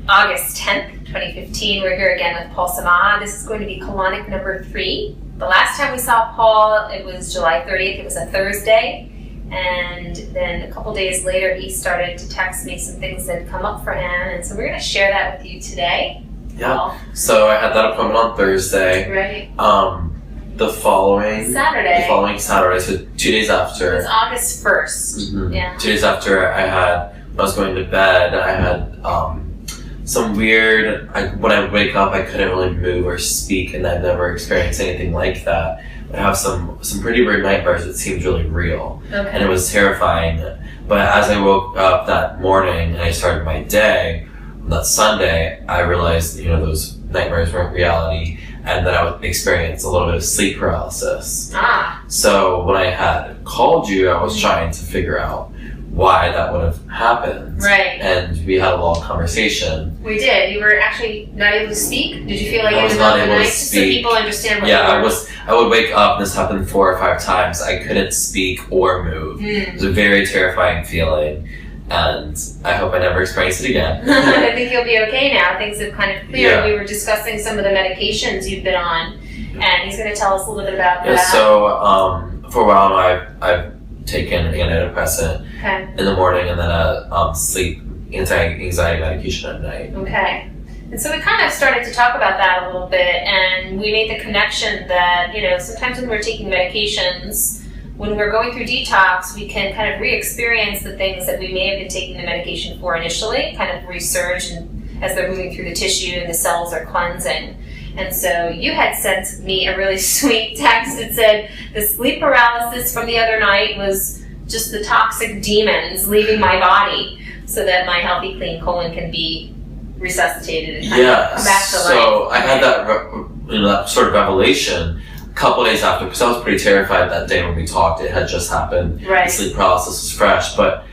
August 10th, 2015. We're here again with Paul Samaha. This is going to be colonic number 3. The last time we saw Paul, it was July 30th. It was a Thursday. And then a couple days later, he started to text me some things that had come up for him. And so we're going to share that with you today. Yeah. Paul. So I had that appointment on Thursday. Right. The following Saturday, so 2 days after. It was August 1st. Mm-hmm. Yeah. 2 days after when I was going to bed, I had some weird, when I wake up, I couldn't really move or speak, and I've never experienced anything like that. I have some pretty weird nightmares that seemed really real, and it was terrifying. But as I woke up that morning and I started my day, on that Sunday, I realized, those nightmares weren't reality, and that I would experience a little bit of sleep paralysis. So when I had called you, I was trying to figure out why that would have happened. Right. And we had a long conversation. We did. You were actually not able to speak? Did you feel like I you was were not not able to Just so speak. people understand what Yeah, you were. I would wake up, this happened 4 or 5 times. I couldn't speak or move. It was a very terrifying feeling, and I hope I never experience it again. I think you'll be okay now. Things have kind of cleared. Yeah. We were discussing some of the medications you've been on, and he's going to tell us a little bit about that. So for a while now, I've taken an antidepressant in the morning, and then a sleep anti-anxiety medication at night. Okay. And so we kind of started to talk about that a little bit, and we made the connection that, sometimes when we're taking medications, when we're going through detox, we can kind of re-experience the things that we may have been taking the medication for initially, kind of resurge as they're moving through the tissue and the cells are cleansing. And so you had sent me a really sweet text that said the sleep paralysis from the other night was just the toxic demons leaving my body so that my healthy, clean colon can be resuscitated and come back to life. So I had that sort of revelation a couple days after, because I was pretty terrified that day when we talked. It had just happened. Right. The sleep paralysis was fresh, but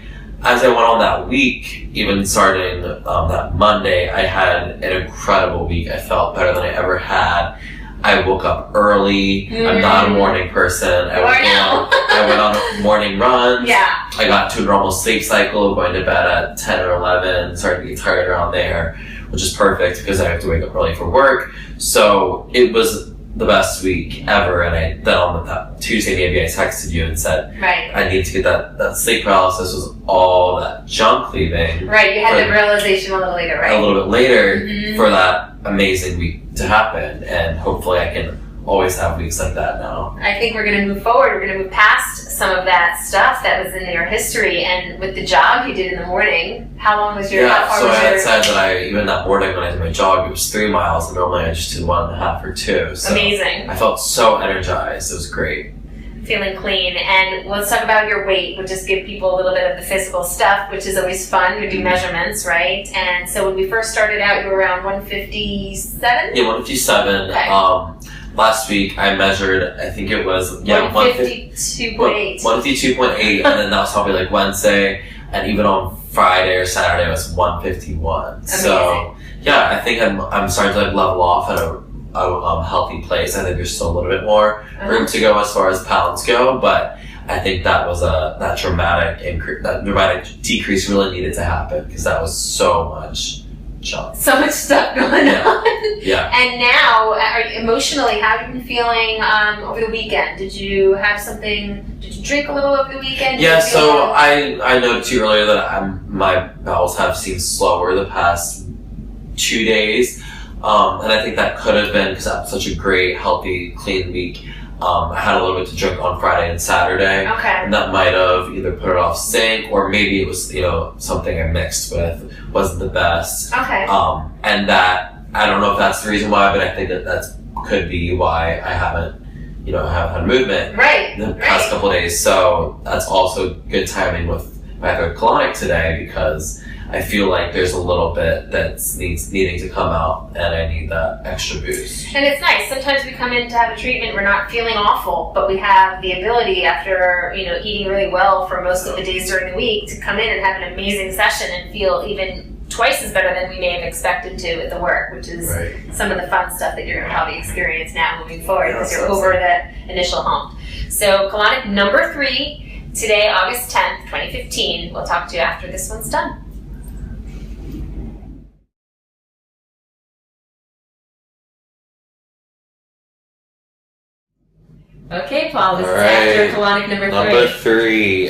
as I went on that week, even starting that Monday, I had an incredible week. I felt better than I ever had. I woke up early. I'm not a morning person. I went on a morning run. Yeah. I got to a normal sleep cycle of going to bed at 10 or 11, started to get tired around there, which is perfect because I have to wake up early for work. So it was the best week ever, and then on that Tuesday maybe I texted you and said, I need to get that sleep paralysis was all that junk leaving. Right, you had the realization a little later, right? A little bit later for that amazing week to happen, and hopefully I can always have weeks like that now. I think we're going to move forward. We're going to move past some of that stuff that was in your history, and with the jog you did in the morning, how long was your... Yeah, so I had said that even that morning when I did my jog, it was 3 miles, and normally I just did 1.5 or 2. So amazing. I felt so energized. It was great. Feeling clean. And let's talk about your weight. We'll just give people a little bit of the physical stuff, which is always fun. We do measurements, right? And so when we first started out, you were around 157? Yeah, 157. Okay. Last week I measured, I think it was 152.8. 152.8, and then that was probably like Wednesday, and even on Friday or Saturday it was 151. Amazing. So yeah, I think I'm starting to level off at a healthy place. I think there's still a little bit more room to go as far as pounds go, but I think that was that dramatic decrease really needed to happen, because that was so much junk. So much stuff going on. Yeah. And now, emotionally, how have you been feeling over the weekend? Did you have something? Did you drink a little over the weekend? Yeah. So I noted to you earlier that my bowels have seemed slower the past 2 days, and I think that could have been because I had such a great, healthy, clean week. I had a little bit to drink on Friday and Saturday, and that might have either put it off sync, or maybe it was something I mixed with wasn't the best. And that I don't know if that's the reason why, but I think that could be why I haven't haven't had movement the past couple of days. So that's also good timing with my third colonic today, because I feel like there's a little bit that's needing to come out, and I need that extra boost. And it's nice. Sometimes we come in to have a treatment, we're not feeling awful, but we have the ability, after eating really well for most of the days during the week, to come in and have an amazing session and feel even twice as better than we may have expected to at the work, which is some of the fun stuff that you're going to probably experience now moving forward, because you're over that initial hump. So colonic number 3, today, August 10th, 2015. We'll talk to you after this one's done. Okay, Paul, this All is right. after colonic number 3. Number 3,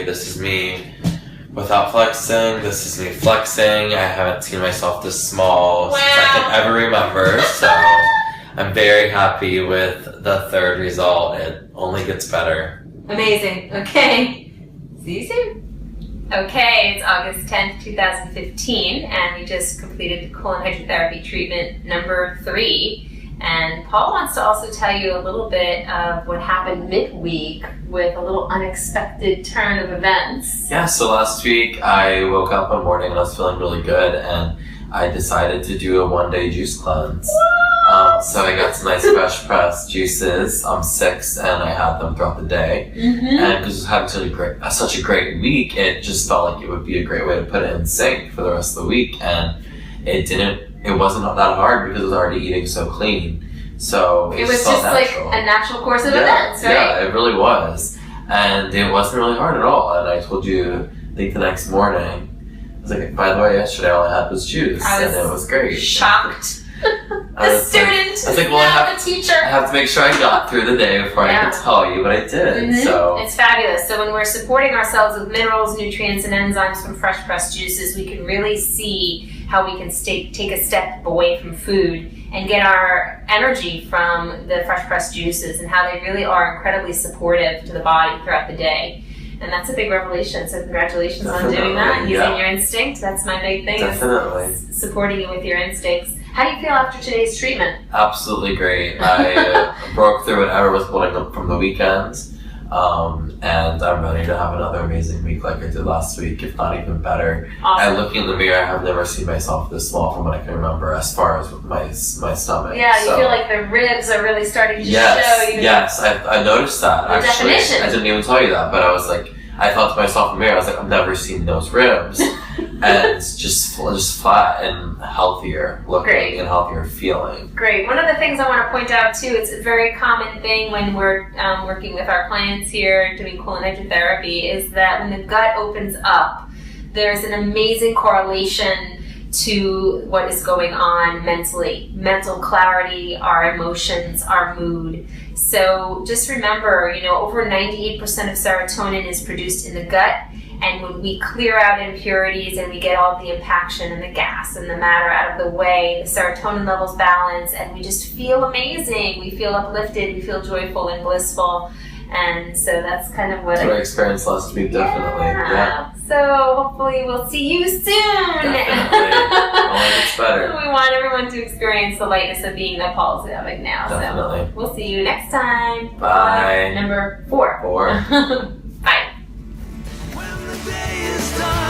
this is me without flexing. This is me flexing. I haven't seen myself this small since I can ever remember. So I'm very happy with the 3rd result. It only gets better. Amazing. Okay. See you soon. Okay, it's August 10th, 2015, and we just completed the colon hydrotherapy treatment number 3. And Paul wants to also tell you a little bit of what happened midweek with a little unexpected turn of events. Yeah, so last week I woke up one morning and I was feeling really good, and I decided to do a 1-day juice cleanse. So I got some nice fresh pressed juices, 6, and I had them throughout the day. And because I was having such a great week, it just felt like it would be a great way to put it in sync for the rest of the week. And it wasn't that hard because I was already eating so clean. So it was just like a natural course of events, right? Yeah, it really was. And it wasn't really hard at all. And I told you, I think the next morning, I was like, by the way, yesterday all I had was juice. And it was great. Shocked. The student, I was like, well, not the teacher. I have to make sure I got through the day before I could tell you, but I did. So it's fabulous. So when we're supporting ourselves with minerals, nutrients, and enzymes from fresh pressed juices, we can really see how we can take a step away from food and get our energy from the fresh pressed juices, and how they really are incredibly supportive to the body throughout the day. And that's a big revelation, so congratulations on doing that. Using your instinct, that's my big thing. Definitely. Supporting you with your instincts. How do you feel after today's treatment? Absolutely great. I broke through whatever was holding up from the weekends, and I'm ready to have another amazing week like I did last week, if not even better. Awesome. And looking in the mirror, I have never seen myself this small from what I can remember as far as with my stomach. Yeah, you feel like the ribs are really starting to show. Yes, I noticed that. The actually. definition. I didn't even tell you that, but I was like, I thought to myself in the mirror, I was like, I've never seen those ribs. And it's just flat and healthier looking and healthier feeling. Great. One of the things I want to point out too, it's a very common thing when we're working with our clients here doing colon hydrotherapy, is that when the gut opens up, there's an amazing correlation to what is going on mentally. Mental clarity, our emotions, our mood. So just remember, over 98% of serotonin is produced in the gut. And when we clear out impurities and we get all the impaction and the gas and the matter out of the way, the serotonin levels balance, and we just feel amazing. We feel uplifted, we feel joyful and blissful. And so that's kind of what I experienced last week, definitely. Yeah. So hopefully we'll see you soon. Definitely. It's better. We want everyone to experience the lightness of being that Paul's having now. Definitely. So we'll see you next time. Bye. Number 4. Bye. When the day is done.